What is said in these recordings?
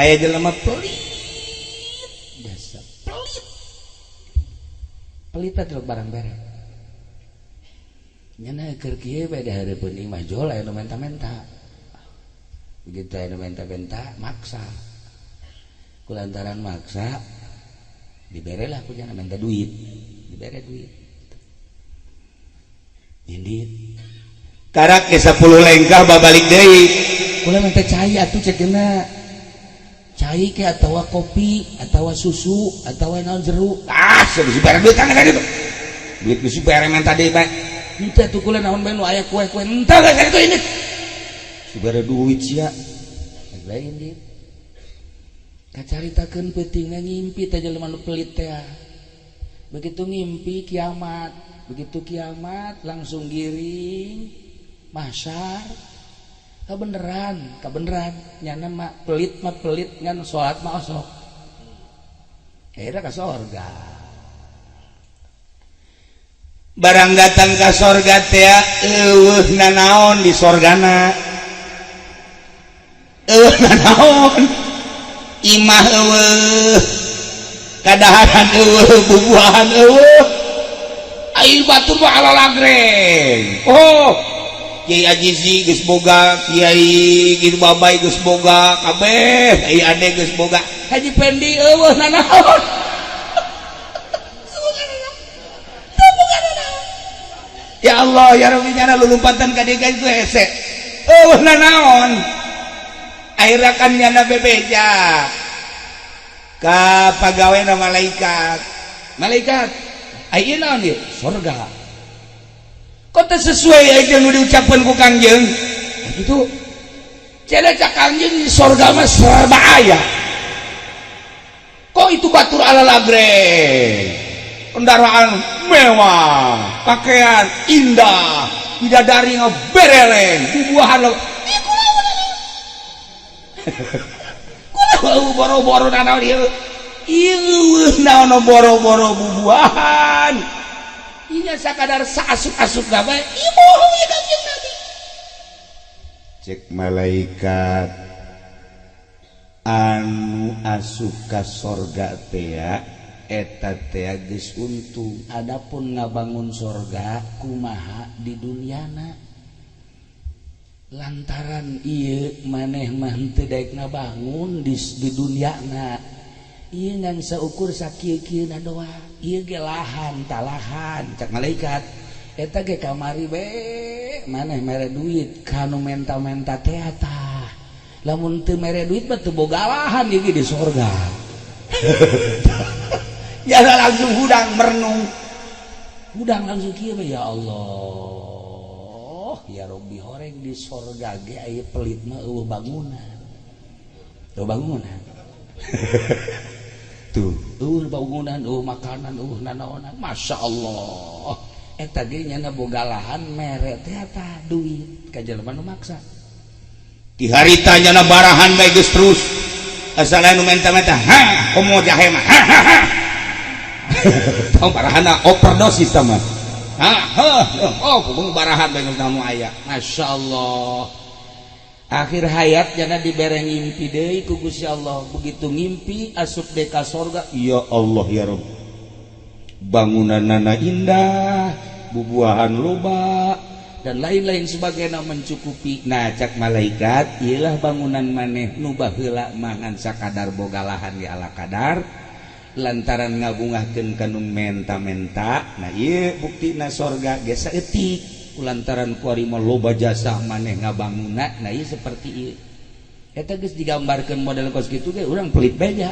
aya jelema pelit biasa pelit terus barang bere nyana keur kieu bae da hareupeun ieu mah jol aya nu menta-menta begitu aya nu menta-menta maksa kulantaran maksa diberelah ku jangan minta duit dibere duit indit karak ke 10 lengkah babalik deui kula minta cai atuh cekeuna cai ke atawa kopi atawa susu atawa naon jeruk sudah dibere duit kana kitu duit geus dibere minta deui bae minta tuh kula naon bae nu aya kue-kue entah ka kitu ini dibere duit sia lain dit kacaritakeun peutingna ngimpi teh jelema nu pelit teh begitu ngimpi kiamat begitu kiamat langsung giring mahsyar kabeneran nyana mah pelit ngan salat mah osok akhirnya ka sorga barang datang ka sorga teh eueuh nanaon di sorgana eueuh nanaon imah eueuh kadaharan eueuh bubuahan eueuh air batur mah ala lagreng Kiai Ajizi geus boga Kiai gitu babay geus boga kabeh Kiai ade geus boga Haji Pendi eueuh nanaon ya Allah ya Rabbi nyana lulumpatan ka dieu itu hese eueuh nanaon akhirnya kan nyana bebeja ka pagaweana malaikat ayeuna naon ieu surga kota sesuai aja nu diucapkan ku Kangjeng gitu cenah cak Kangjeng di surga mah serba aya kok itu batur ala lagreng kendaraan mewah pakaian indah bidadari ngabereleng bubuahan kula boro-boro nanaon ieu naon boro-boro bubuahan ini sakadar saasuk-asuk gawe ibu ya Kangjeng Nabi cek malaikat anu asup ka sorga teh eta teh geus untung adapun ngabangun sorga kumaha di duniana lantaran ieu maneh mah teu daek ngabangun di duniana ieu ngan saukur sakieu-kieuna doang ieu ge lahan talahan cak malaikat eta ge kamari be maneh mere duit kanu menta-menta teh tah lamun teu mere duit mah teu boga lahan ieu ge di sorga ya langsung hudang merenung hudang langsung kieu ya Allah ya Rabbi horeng di sorga ge aya pelit mah eueuh bangunan tuh bangunan makanan nanaonan masya Allah eta ge nyana boga lahan mere teh eta duit ka jelema nu maksa di harita nyana barahan bae geus terus asal anu menta-menta komo jahe mah tong barahana overdosis tah mah barahan bae geus namu aya masya Allah akhir hayat jangan dibere ngimpi deui ku Gusti Allah begitu ngimpi asup deui ka sorga ya Allah ya Rabb bangunanna indah bubuahan loba dan lain-lain sebagainya mencukupi nah cak malaikat iyalah bangunan maneh nu baheula mangan sakadar boga lahan di ala kadar lantaran ngabungahkeun kanu menta-menta nah ieu buktina sorga ge saeutik lantaran kuarima loba jasa maneh ngabangunna nah ieu seperti ieu eta geus digambarkeun model kos kitu ge urang pelit beja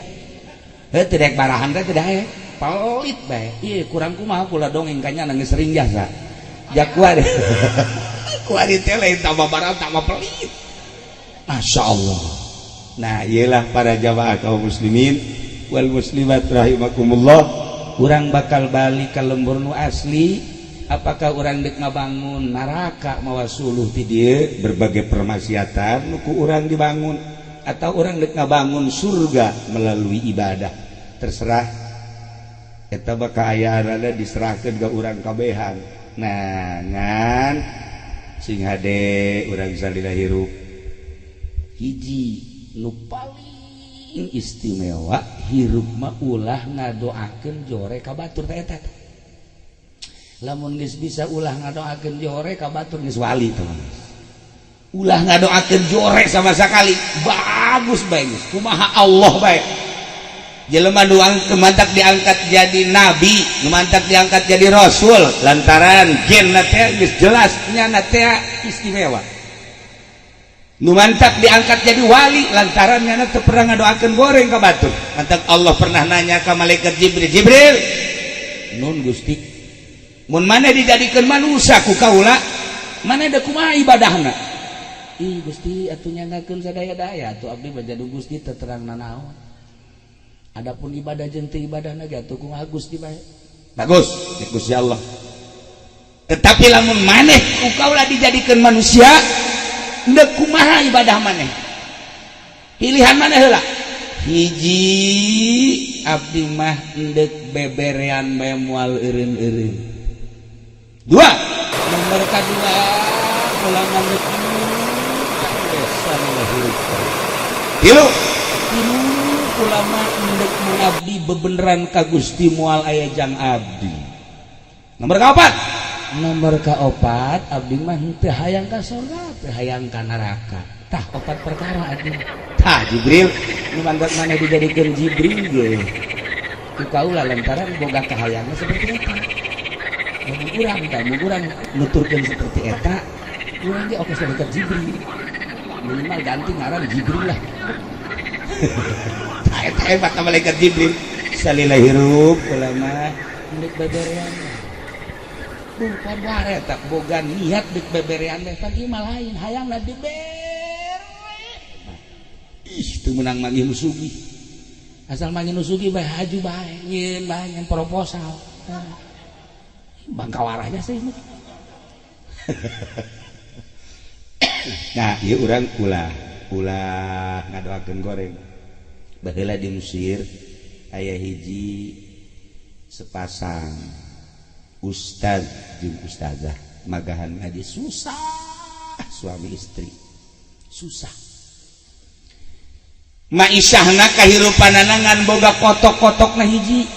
teu daek barahan teh teu daek pelit bae ieu kurang kumaha kula dongeng kanya geus sering jasa jak kuari kuari teh lain tambah barang tambah pelit masya Allah nah iyalah para jamaah kaum muslimin wal muslimat rahimakumullah urang bakal balik ka lembur nu asli. Apakah orang dek ngabangun neraka mawa suluh ti dieu berbagai permaksiatan nuku orang dibangun atau orang dek ngabangun surga melalui ibadah terserah eta bakal aya rada diserahkeun ka urang kabehan nah ngan sing hade urang salila hirup hiji nu paling istimewa hirup mah ulah ngadoakeun jore ka batur teh eta. Lamun geus bisa ulah ngadoakeun jore ka batur geus wali teman. Ulah ngadoakeun jore sama sekali bagus bae geus. Kumaha Allah bae. Jelema nu mantak diangkat jadi nabi, nu mantak diangkat jadi rasul lantaran genna teh geus jelas nyana teh istimewa. Nu mantak diangkat jadi wali lantaran nyana teu pernah ngadoakeun goreng ka batur. Mantak Allah pernah nanya ka malaikat Jibril, "Nun Gusti, mun maneh dijadikeun manusia ku kaula, maneh da kumaha ibadahna?" "Ih Gusti, atuh nyangakeun sadaya-daya atuh abdi bajadu Gusti teu terang nanaon. Adapun ibadah jeung teu ibadahna ge atuh ku Gusti bae." Bagus, Gusti Allah. Tetapi lamun maneh ku kaula dijadikeun manusia, endek kumaha ibadah maneh? Pilihan maneh heula. Hiji abdi mah endek beberean bae moal eureun-eureun. Dua, nomor kadua ulah ngandek desa hirup. Tilu, ulama endek mengabdi bebeneran ka Gusti moal aya jang abdi. Nomor kaopat, abdi mah teu hayang ka surga, teu hayang ka neraka. Tah opat perkara abdi. Tah Jibril, nu manggat maneh dijadikeun Jibril ge. Ku kaula lantaran boga kahayangna seperti eta. Mun urang nuturkeun seperti eta, urang ge oke sadekat Jibril. Minimal ganti ngaran Jibril lah. Eta hebat malaikat Jibril. Salila hirup ulama endek beberean. Bukan bare tak boga niat dek beberean teh pagi malain hayangna dibere. Ih teu meunang manggih nu sugih. Asal manggih nu sugih bae haju bae, nyieun bae nyen proposal. Bangkawarahnya sih. Nah, ieu urang ulah ngadoakeun goreng. Baheula di Mesir aya hiji sepasang ustaz jeung ustazah magahan ngaji susah, suami istri susah. Maisyahna kahirupanana ngan boga kotok-kotokna hiji.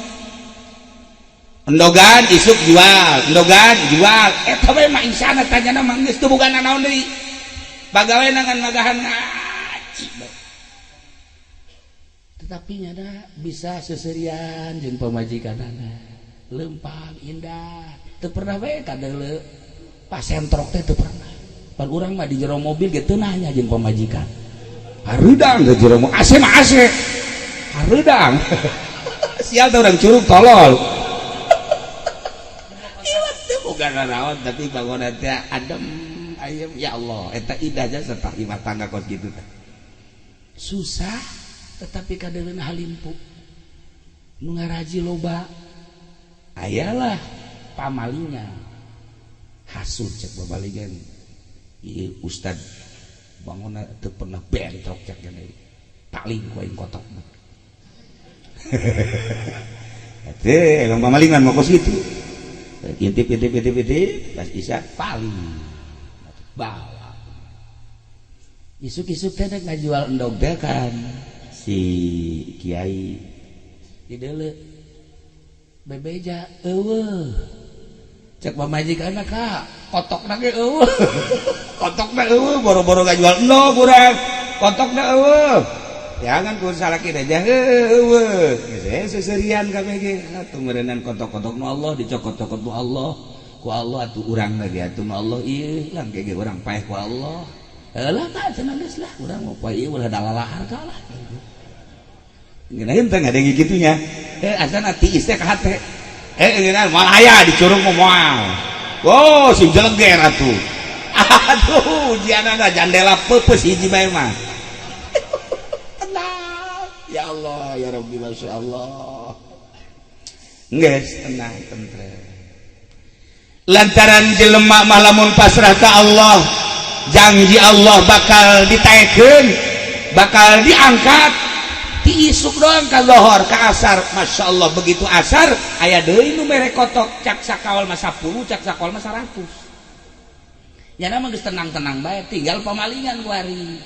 Endogan isuk jual, endogan jual. Eta bae maisyahna tanyana mah geus teu boga nanaon deui. Bagawena ngan magahan ngaji. Tetapi nyana bisa seserian jeung pamajikanana. Lempang indah. Teu pernah bae kadeuleu pasentrok teh teu pernah. Pan urang mah di jero mobil ge teu nanya jeung pamajikan. Hareudang ke jero mobil. AC mah AC. Hareudang. Sial teh urang curug tolol. Ieu teh boga nanaon tapi bangunna teh adem ayem ya Allah eta indah jasa tah imah tangga kos kitu teh. Susah tetapi kadeuleuna halimpu. Nu ngaraji loba. Ayalah pamalingan hasud cek babalingan ieu ustad bangunna teu pernah bentrok cek gini paling ku aing kotok mah teh emang pamalingan mah kos kitu intip pas isya paling bawa isuk-isuk teh ngajual endog teh kan si kiai di deuleu bebeja eueuh cek pamajikanna ka kotokna ge eueuh kotokna eueuh boro-boro ngajual endog urang kotokna eueuh jangan ku salaki aja eueuh geus seserian kabeh ge atuh meureunnan kotok-kotokna Allah dicokot-cokot ku Allah atuh urang lagi atuh nu Allah ieu lang ge urang paeh ku Allah eulah tah cenah geus lah urang mah poe ieu ulah dalalahar ka lah ngeunaheun teh ngadenge kitunya asana tiis teh ka hate ngeunaheun moal aya dicurug moal oh si jeleger atuh aduh ujianana jandela peupeus hiji bae mah tenang ya Allah ya Rabbi masyaallah geus tenang tentrem lantaran jelema mah lamun pasrah ka Allah janji Allah bakal ditaekeun bakal diangkat diisuk doang ka lohor ka asar Masya Allah begitu asar aya deui nu mere kotok cak sakawal mah 10 cak sakawal mah 100 nya mah geus tenang-tenang bae tinggal pamalingan kuari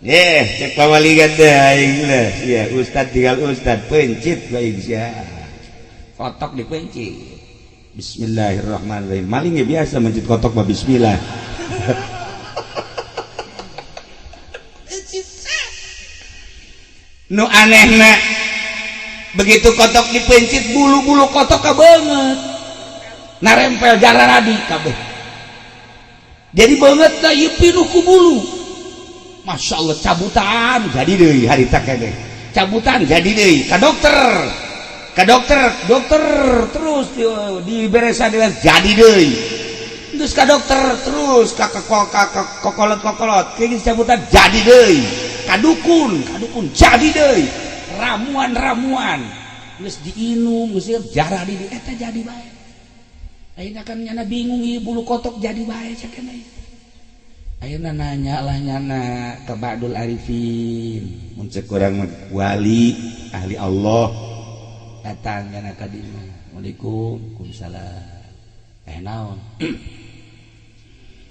cek pamalingan deh aing lah. Ya, ustad tinggal ustad pencit baik sia. Kotok dipencit. Bismillahirrahmanirrahim. Maling biasa mencit kotok mah bismillah. Nu anehna begitu kotok dipencit bulu-bulu kotok banget narempel jararadi kabeh jadi banget da ieu pinuh ku bulu. Masya Allah cabutan jadi deui harita kene cabutan jadi deui ka dokter terus diberesan jadi deui terus ka dokter terus ka kokolot kieu cabutan jadi deui ka dukun jadi deui ramuan geus diinum geus jarah di eta jadi bae. Ayeuna kan nyana bingung ieu bulu kotok jadi bae sakene. Ayeuna nanya lah nyana ka Ba'dul Arifin mun ceuk urang wali ahli Allah datang nyana ka dieu. Waalaikumsalam. Naon?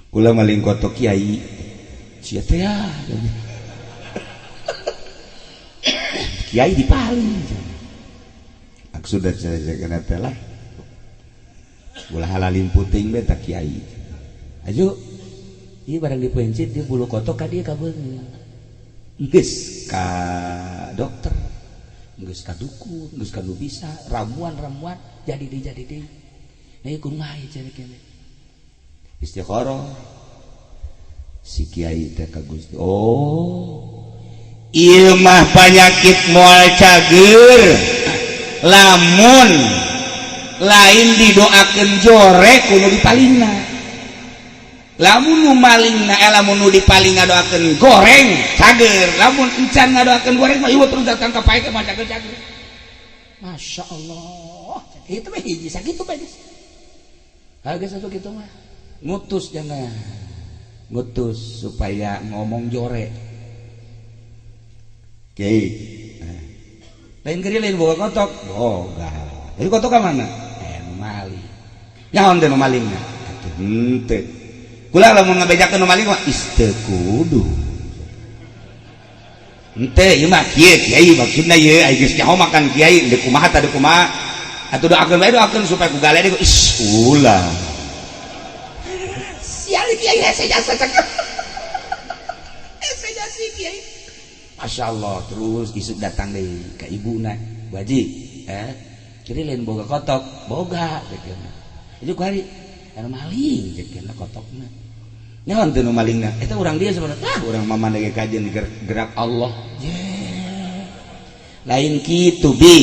Kula maling kotok kiai. Sia teh ya. Kiai dipaling. Sudah saya kena telah. Ulah halalin puting be tak kiai. Ayo. Ieu barang dipencit di bulu kotok ka dieu ka beungeut. Geus ka dokter. Geus ka dukun, geus ka nu bisa, ramuan jadi deui. Nah ieu kumaha ieu cenah kene. Istikharah. Si kiai teh ka Gusti. Oh. Ieu mah penyakit moal cager. Lamun lain didoakeun jorek kudu dipalingna. Lamun nu malingna lamun nu dipalingna doakeun goreng cager. Lamun encan ngadoakeun goreng mah ieu terus datang ka pae mah cager. Masya Allah. Itu mah hiji sakitu bae geus. Geus atuh kitu mah. Ngutus jangan. Ngutus supaya ngomong jorek. Kiai. Lain kiri lain boga kotok. Boga. Jadi kotok ka mana? Maling. Nyaon teh nu malingna? Atuh henteu. Kula lamun ngabejakeun nu maling mah isteu kudu. Henteu ieu mah kiai maksudna ieu aya geus nyaho makan kiai deuk kumaha tah deuk kumaha. Atuh doakeun bae doakeun supaya ku galede ku ulah. Sial kiai hese jasa cek. Hese jasa kiai. Masya Allah terus isuk datang deh ke ibuna Bu Haji kiri lain boga kotok boga cekena itu hari anu maling cekena kotokna nyaon teu nu malingna eta urang dia sebenarnya urang mamandege kajian gerak Allah lain kitu bi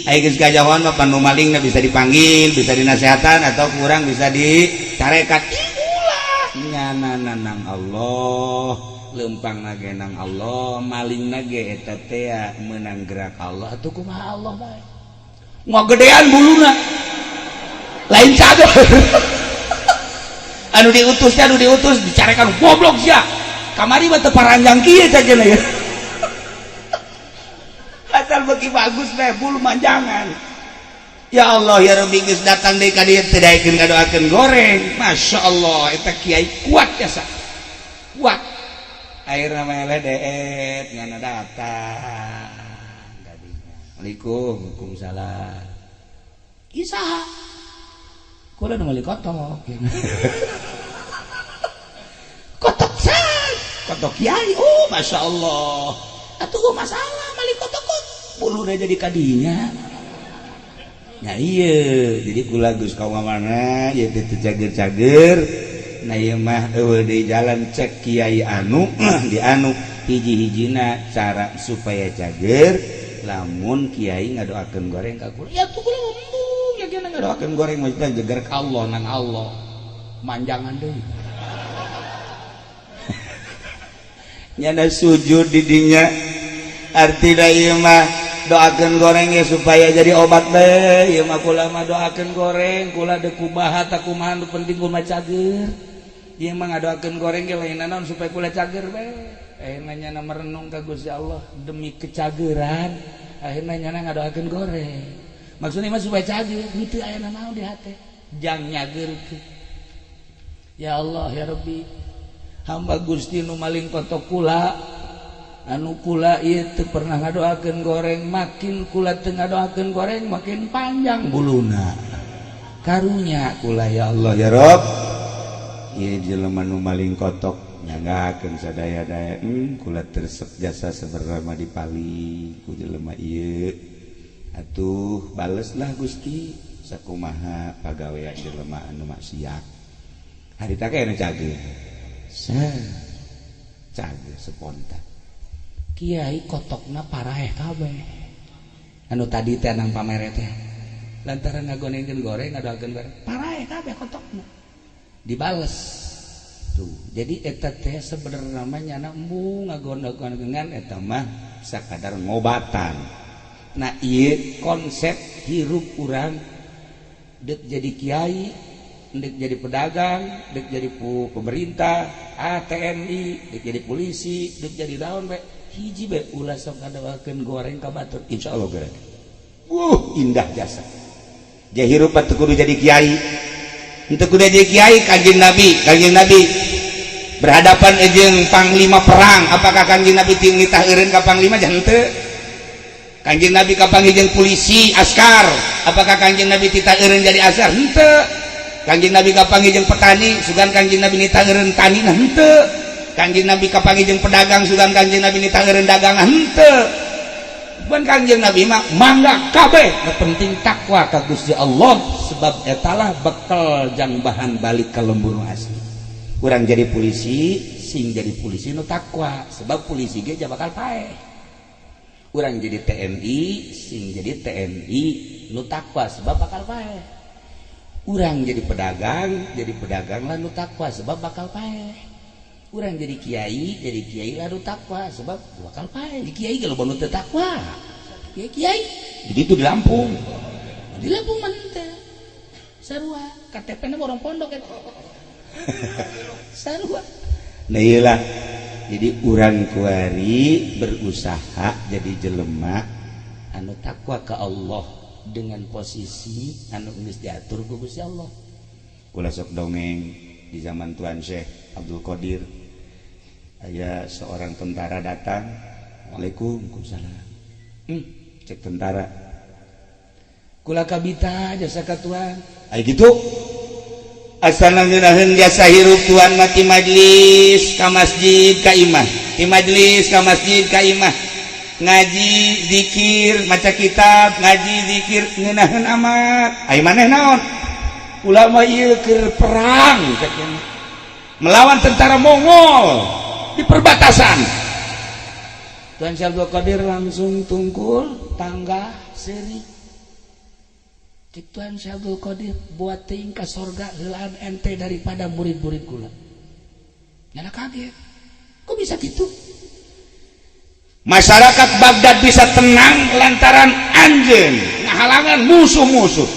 aya geus kajawan mah panu malingna bisa dipanggil bisa dinasehatan atau kurang bisa dicarekat ulah nyana nang Allah lempang nage nang Allah maling nage eta teh meunang gerak Allah atuh kumaha Allah bae ngagedean buluna lain cager anu diutus dicarekan goblok sia kamari mah teu paranjang kieu cagena ya asal beuki bagus bae bulu manjangan ya Allah ya Rabbi geus datang deui ka dieu teu daekeun ngadoakeun goreng Masya Allah eta kiai kuat jasa kuat akhirnya mele deet ngana datang Waalaikumsalam isaha kula nu meuli kotok kotok san kotok kiai Masya Allah atuh masalah meuli kotok bulunya jadi kadinya ya iya jadi kula geus kawanana ya teu cager-cager nah ieu mah eueuh di jalan cek kiai anu di anu hiji-hijina cara supaya cager lamun kiai ngadoakeun goreng ka kula ya tuh kula ngomong ya kena ngadoakeun goreng mah jeger ka Allah nang Allah manjangan deui nyana sujud di dinya artina ieu mah doakeun goreng ya supaya jadi obat bae ieu mah kula mah doakeun goreng kula deuk kumaha tah kumaha nu penting kula cager ieu mah ngadoakeun goreng ge lain naon supaya kula cager bae akhirna nyana merenung ka Gusti Allah demi kecageran akhirna nyana ngadoakeun goreng maksudnya mah supaya cager henteu aya naon di hate jang nyageurkeun ya Allah ya Rabbi hamba Gusti nu maling kotok kula anu kula itu pernah ngadoakeun goreng makin kula teu ngadoakeun goreng makin panjang buluna karunya kula ya Allah ya Rob ieu jelema nu maling kotok nyanggakeun sadaya-daya kula tersep jasa sabarama dipali ku jelema ieu atuh baleslah Gusti sakumaha pagawean jelema anu maksiat harita kene cage cage spontan kiai kotokna paraeh kabeh anu tadi teh nang pamere teh lantaran ngagonengkeun goreng ngadoakeun goreng paraeh kabeh kotokna dibales tuh jadi eta teh sebenarnya namanya embung ngagondakeun eta mah sakadar ngobatan. Nah ieu konsep hirup urang dek jadi kiai, dek jadi pedagang, dek jadi pemerintah, TNI, dek jadi polisi, dek jadi daun be hiji be ulah sok ngadoakeun goreng ka batur insyaallah geura. Indah jasa. Jah hirup teu kudu jadi kiai. Henteu kudu jadi kiai Kanjeng Nabi berhadapan jeung panglima perang, apakah Kanjeng Nabi nitah eureun ka panglima jah henteu. Kanjeng Nabi kapanggih jeung polisi askar, apakah Kanjeng Nabi titah eureun jadi askar henteu. Kanjeng Nabi kapanggih jeung petani sugan Kanjeng Nabi nitah eureun tani henteu. Kanjeng Nabi kapanggih jeung pedagang sugan Kanjeng Nabi nitah eureun dagang henteu. Ban Kanjeng Nabi mah mangga kabeh nu penting takwa ka Gusti Allah sebab etalah bekal jang bahan balik ka lembur asli. Urang jadi polisi sing jadi polisi nu takwa sebab polisi ge bakal paeh. Urang jadi TNI sing jadi TNI nu takwa sebab bakal paeh. Urang jadi pedagang lah nu takwa sebab bakal paeh. Urang jadi kiai lah nu takwa sebab bakal paeh. Di kiai kalau nu teu takwa. Kiai. Jadi itu di Lampung. Di Lampung mah teh. Sarua KTP-na orang pondok eta. Sarua. Nah iyalah. Jadi urang kuari berusaha jadi jelema anu takwa ke Allah dengan posisi anu geus diatur ku Gusti Allah. Kula sok dongeng di zaman Tuan Syekh Abdul Qadir aya seorang tentara datang. Waalaikumsalam. Cek tentara. Kula kabita jasa ka Tuan. Aya gitu. Asana ngeunaheun jasa hirup Tuan mati majlis ka masjid ka imah, di majlis ka masjid ka imah, ngaji zikir maca kitab, ngaji zikir ngeunaheun amat. Ai maneh naon? Ulama ieu keur perang melawan tentara Mongol di perbatasan. Tuan Syekh Abdul Qadir langsung tungkul tangga seri. Cik Tuan Syekh Abdul Qadir buat teuing ka sorga heulaan ente daripada murid-murid kula. Nyana kaget. Kok bisa gitu? Masyarakat Baghdad bisa tenang lantaran anjeun ngahalangan musuh-musuh.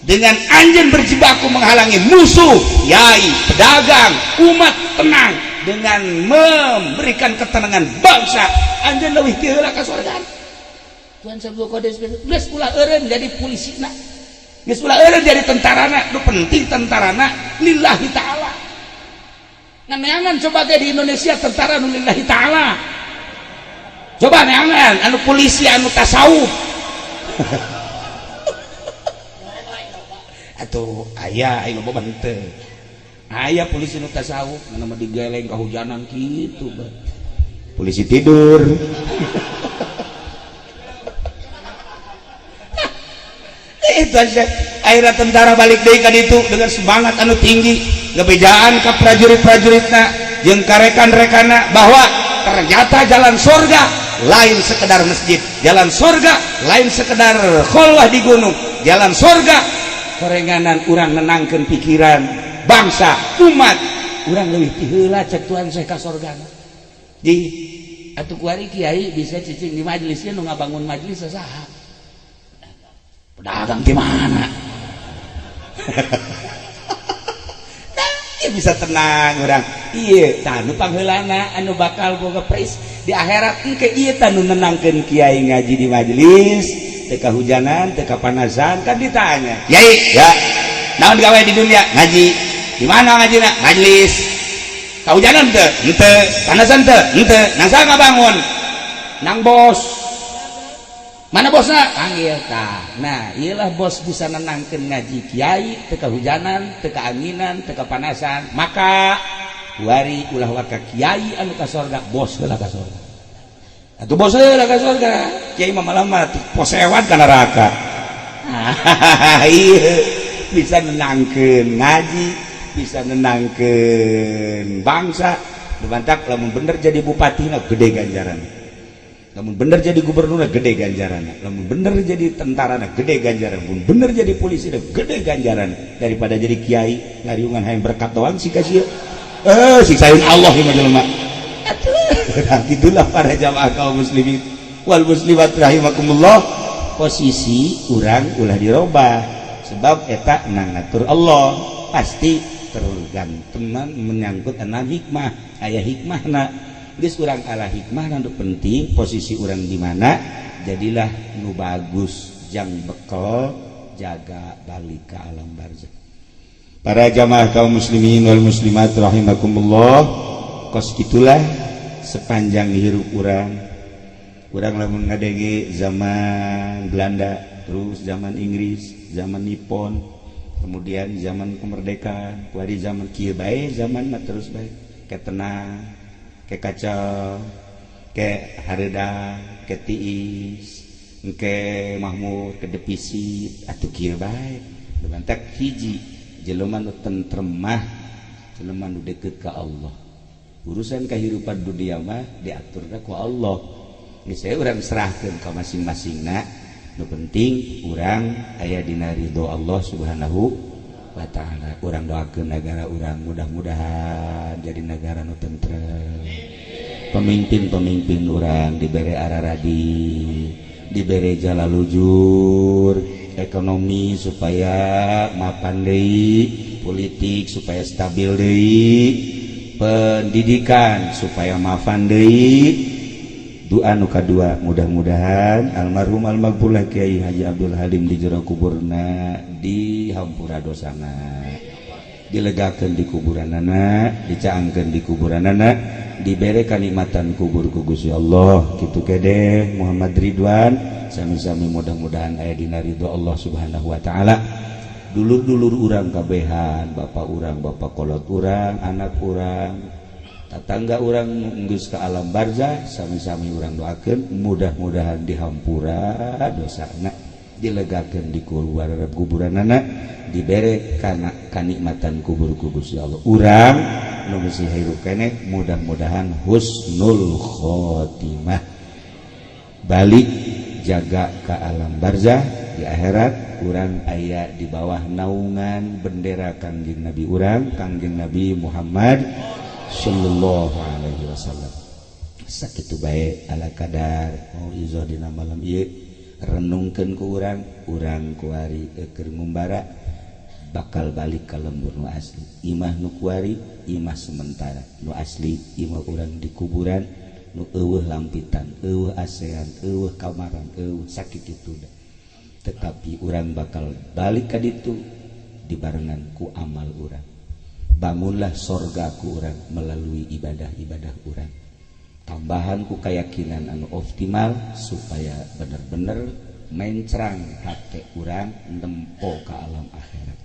Dengan anjeun berjibaku menghalangi musuh, yai, pedagang, umat tenang dengan memberikan ketenangan bangsa. Anjeun leuwih ti heula ka sorga. Tuan Syekh Abdul Qadir geus ulah eureun jadi polisina. Geus ulah eureun jadi tentarana, nu penting tentarana lillahi taala. Nganeangan coba ge di Indonesia tentara nu lillahi taala. Coba neangan anu polisi anu tasawuf. Atuh aya loba henteu. Aya polisi nu tasawuf anu mah digeleng kahujanan kitu, polisi tidur. Itu aja akhirnya tentara balik deui ka ditu dengan semangat anu tinggi ngebejaan ka prajurit-prajuritna jeung ka rekan-rekanna bahwa ternyata jalan surga lain sekedar masjid, jalan surga lain sekedar kholwah di gunung, jalan surga korenganan urang nenangkeun pikiran bangsa umat urang leuwih ti heula cek Tuan Syekh ka surgana. Di atuh kuari kiai bisa cicing di majelisnya nu ngabangun majelis saha? Pedagang gimana? Nah, bisa tenang orang. Iya, tanu pangheulana anu bakal boga pris di akhirat engke ieu tanu nenangkeun kiai ngaji di majelis, teu kahujanan, teu kapanasan kan ditanya. Yai, ya. Naon gawe di dunia? Ngaji. Di mana ngajina? Majelis. Kahujanan ente panasan ente nasa ngabangun nang bos mana bosna panggil tah. Nah iyalah bos bisa nenangkeun ngaji kiai teu kahujanan teu kaanginan teu kapanasan maka wari ulah waka kiai anu ka sorga bos heula ka sorga atuh bos heula ka sorga kiai mah malah mah posewat ka neraka. Iya bisa nenangkeun ngaji bisa nenangkeun bangsa dibantak lamun bener jadi bupati na gede ganjaran lamun bener jadi gubernur na gede ganjaran lamun bener jadi tentara na gede ganjaran lamun bener jadi polisi na gede ganjaran daripada jadi kiai ngariungan hayang berkat doang si kasih siksain Allah ya majelema. Nah itulah para jamaah kaum muslimin wal muslimat rahimakumullah posisi urang ulah dirobah sebab eta nang ngatur Allah pasti tergantungan menyangkut ana hikmah aya hikmahna geus urang ala hikmahna nu penting posisi urang di mana jadilah nu bagus jang bekal jaga balik ke alam barzakh. Para jamaah kaum muslimin wal muslimat rahimakumullah kos kitulah sepanjang hirup urang lamun ngadenge zaman Belanda terus zaman Inggris zaman Nippon kemudian zaman kemerdekaan kuari zaman kieu bae zaman mah terus bae ke tenang ke kacau ke hareuda ke tiis ke mahmud ke depisit atuh kieu bae dibantak hiji jelema nu tentrem mah jelema nu deukeut ka Allah urusan kahirupan dunia mah diaturna ku Allah geus urang serahkeun ka masing-masingna nu penting urang aya dina ridho Allah subhanahu wa ta'ala. Urang doakeun negara urang mudah-mudahan jadi negara nu tentrem pemimpin-pemimpin urang dibere araradi dibere jalan lujur ekonomi supaya mapan deui politik supaya stabil deui pendidikan supaya mapan deui. Doa nu kadua mudah-mudahan almarhum almaghfurlah Kiai Haji Abdul Halim di jero kuburna dihampura dosana dilegakeun di kuburanana dicaangkeun di kuburanana dibere kanikmatan kubur ku Gusti Allah kitu kede Muhammad Ridwan sami-sami mudah-mudahan aya dina ridho Allah subhanahu wa ta'ala. Dulur-dulur urang kabehan bapak urang bapak kolot urang anak urang tetangga orang geus ka alam barzah sami-sami urang doakeun mudah-mudahan dihampura dosana dilegakeun di kuburanana dibere kana kanikmatan kubur ku Gusti Allah. Urang nu geus hirup keneh mudah-mudahan husnul khotimah balik jaga ka alam barzah di akhirat urang aya di bawah naungan bendera Kangjeng Nabi urang Kangjeng Nabi Muhammad sallallahu alaihi wasallam. Sakitu bae ala kadar mau izo dina malam ieu renungkeun ku urang kuari keur ngumbara bakal balik ka lembur nu asli imah nu kuari imah sementara nu asli imah urang di kuburan nu eueuh lampitan eueuh asean eueuh kamaran eueuh sakitu da tetapi urang bakal balik ka ditu dibarengan ku amal urang. Bangunlah sorga ku urang melalui ibadah-ibadah urang tambahan ku keyakinan anu optimal supaya bener-bener mencrang hate urang nempo ka alam akhirat.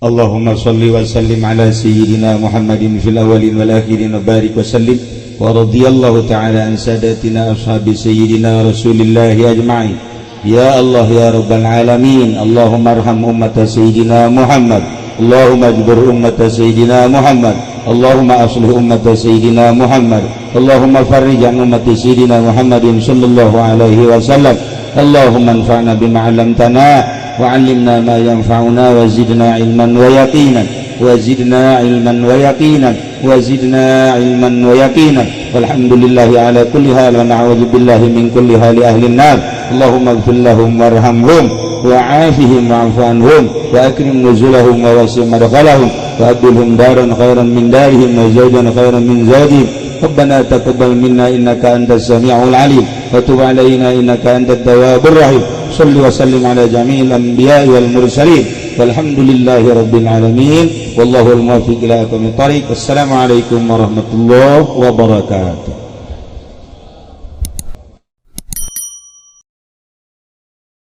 Allahumma shalli wa sallim ala sayyidina Muhammadin fil awwalin wal akhirin wa barik wa sallim wa radhiyallahu ta'ala an sadatina ashabi sayyidina Rasulillah ajma'in. Ya Allah ya rabbal alamin Allahumma arham ummata sayyidina Muhammad Allahumma ajbur ummata sayyidina Muhammad Allahumma aslih ummata sayyidina Muhammad Allahumma farrij an ummati sayyidina Muhammadin sallallahu alaihi wasallam Allahumma anfa'na bima 'allamtana wa 'allimna ma yanfa'una wa zidna ilman wa yaqinan wa zidna ilman wa yaqinan wa zidna ilman wa yaqinan walhamdulillahi ala kulli hal wa na'udzu billahi min kulli hali ahli an-nar Allahumma ighfir lahum warhamhum وعافهم واعف عنهم وأكرم نزلهم ووسع مدخلهم وأبدلهم دارا خيرا من دارهم وزوجا خيرا من زوجهم ربنا تقبل منا إنك أنت السميع العليم وتب علينا إنك أنت التواب الرحيم صل وسلم على جميع الأنبياء والمرسلين والحمد لله رب العالمين. wallahul muwaffiq ila aqwamit thoriq. Assalamualaikum warahmatullahi wabarakatuh.